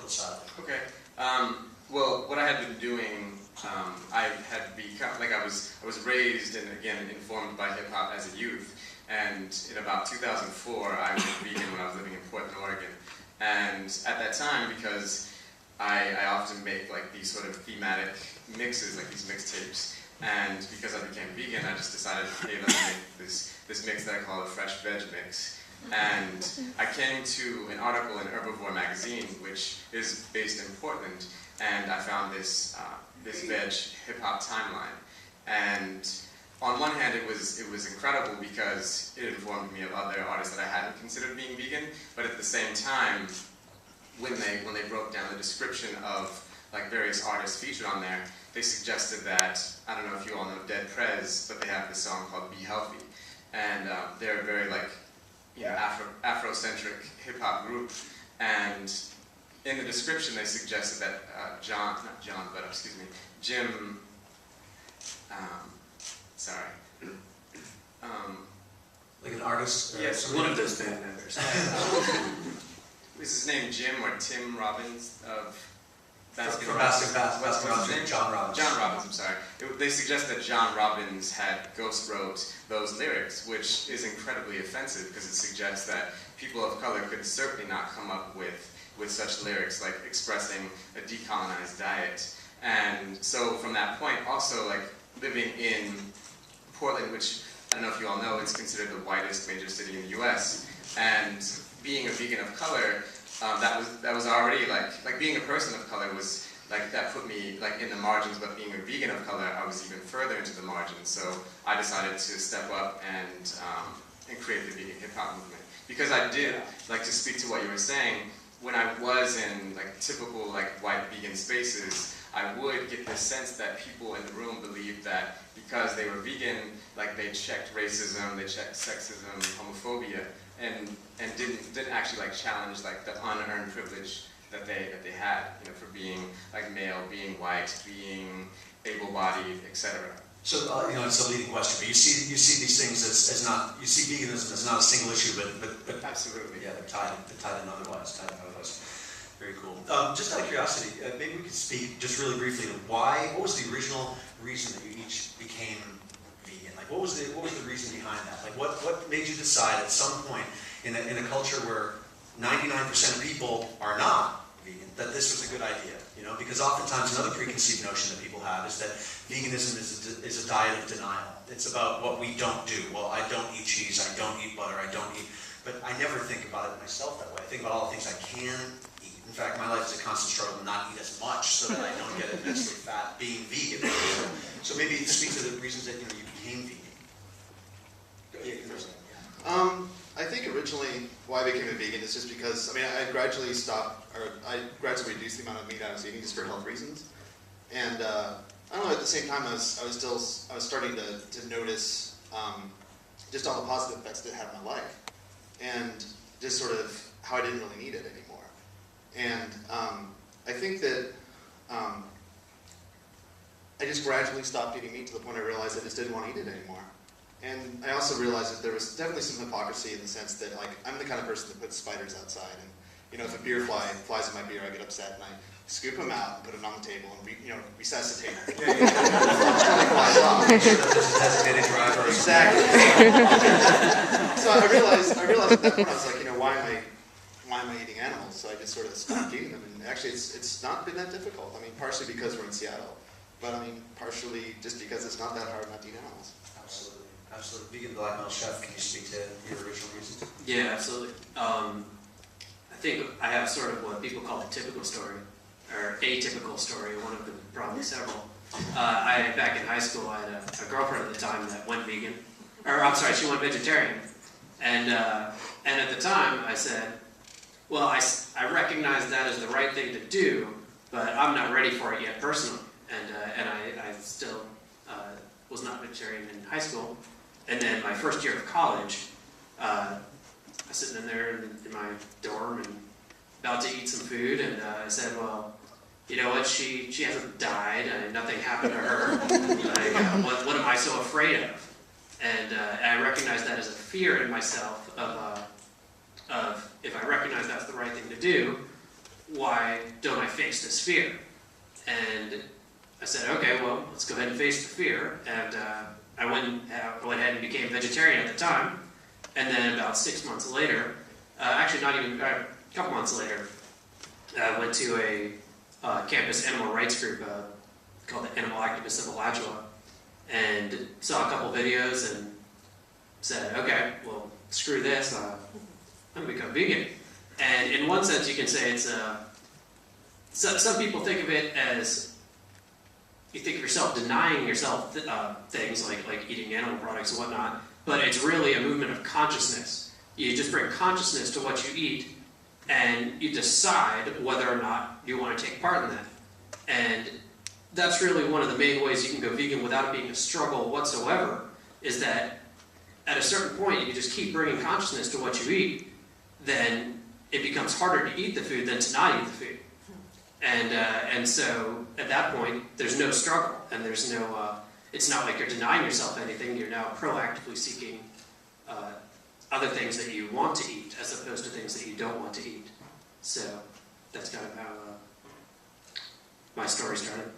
political side of it. Okay. Well, what I had been doing, I had become, like I was raised and again informed by hip hop as a youth. And in about 2004, I was vegan when I was living in Portland, Oregon. And at that time, because I often make like these sort of thematic mixes, like these mixtapes, and because I became vegan, I just decided, hey, let me make this mix that I call a fresh veg mix. And I came to an article in Herbivore magazine, which is based in Portland, and I found this veg hip hop timeline. And on one hand, it was incredible because it informed me of other artists that I hadn't considered being vegan. But at the same time, when they broke down the description of like various artists featured on there, they suggested that, I don't know if you all know Dead Prez, but they have this song called Be Healthy, and they're a very like Afrocentric hip hop group. And in the description, they suggested that Jim. Like an artist? Yes, one of those band members. Is his name Jim or Tim Robbins of Basketball, John Robbins. John Robbins, I'm sorry. They suggest that John Robbins had ghost wrote those lyrics, which is incredibly offensive because it suggests that people of color could certainly not come up with such lyrics, like expressing a decolonized diet. And so from that point, also like living in Portland, which I don't know if you all know, it's considered the whitest major city in the US, and being a vegan of color, that was already like being a person of color was like, that put me like in the margins, but being a vegan of color, I was even further into the margins. So I decided to step up and create the vegan hip hop movement. Because I did, like to speak to what you were saying, when I was in like typical like white vegan spaces, I would get this sense that people in the room believed that because they were vegan, like they checked racism, they checked sexism, homophobia, and didn't actually like challenge like the unearned privilege that they had, you know, for being like male, being white, being able-bodied, etc. So you know, it's a leading question, but you see these things as not, you see veganism as not a single issue, but absolutely, yeah, they're tied in otherwise. Very cool. Just out of curiosity, maybe we could speak just really briefly to what was the original reason that you each became vegan? Like, what was the reason behind that? Like, what made you decide at some point in a culture where 99% of people are not vegan that this was a good idea? You know, because oftentimes another preconceived notion that people have is that veganism is a diet of denial. It's about what we don't do. Well, I don't eat cheese, I don't eat butter, I don't eat. But I never think about it myself that way. I think about all the things I can eat. In fact, my life is a constant struggle to not eat as much so that I don't get immensely fat being vegan. So maybe speak to the reasons that you became vegan. I think originally why I became a vegan is just because, I mean, I gradually reduced the amount of meat I was eating just for health reasons. And I don't know, at the same time I was starting to notice just all the positive effects that it had on my life. And just sort of how I didn't really need it anymore. And I think that I just gradually stopped eating meat to the point I realized I just didn't want to eat it anymore. And I also realized that there was definitely some hypocrisy in the sense that, like, I'm the kind of person that puts spiders outside. And, you know, if a beer fly flies in my beer, I get upset and I scoop them out and put them on the table and, resuscitate them. Designated driver. Exactly. So I realized at that point, I was like, why am I eating animals? So I just sort of stopped eating them. And actually, it's not been that difficult. I mean, partially because we're in Seattle, but I mean, partially just because it's not that hard not to eat animals. Absolutely. Absolutely. Vegan black male chef, can you speak to your original reasons? Yeah, absolutely. I think I have sort of what people call a typical story, or atypical story, one of them, probably several. Back in high school, I had a girlfriend at the time that went vegan, she went vegetarian. And at the time, I said, well, I recognize that as the right thing to do, but I'm not ready for it yet personally. And I still was not vegetarian in high school. And then my first year of college, I was sitting in there in my dorm and about to eat some food, and I said, well, you know what, she hasn't died, nothing happened to her. What am I so afraid of? And I recognized that as a fear in myself of if I recognize that's the right thing to do, why don't I face this fear? And I said, okay, well, let's go ahead and face the fear. And I went ahead and became vegetarian at the time. And then about 6 months later, actually not even, a couple months later, I went to a campus animal rights group called the Animal Activists of Alachua, and saw a couple videos and said, okay, well, screw this, I'm going to become vegan. And in one sense, you can say it's some people think of it as, you think of yourself denying yourself things like eating animal products and whatnot, but it's really a movement of consciousness. You just bring consciousness to what you eat, and you decide whether or not you want to take part in that. And that's really one of the main ways you can go vegan without it being a struggle whatsoever, is that at a certain point, you just keep bringing consciousness to what you eat, then it becomes harder to eat the food than to not eat the food. And so at that point, there's no struggle, and there's no, it's not like you're denying yourself anything, you're now proactively seeking other things that you want to eat, as opposed to things that you don't want to eat. So that's kind of how my story started.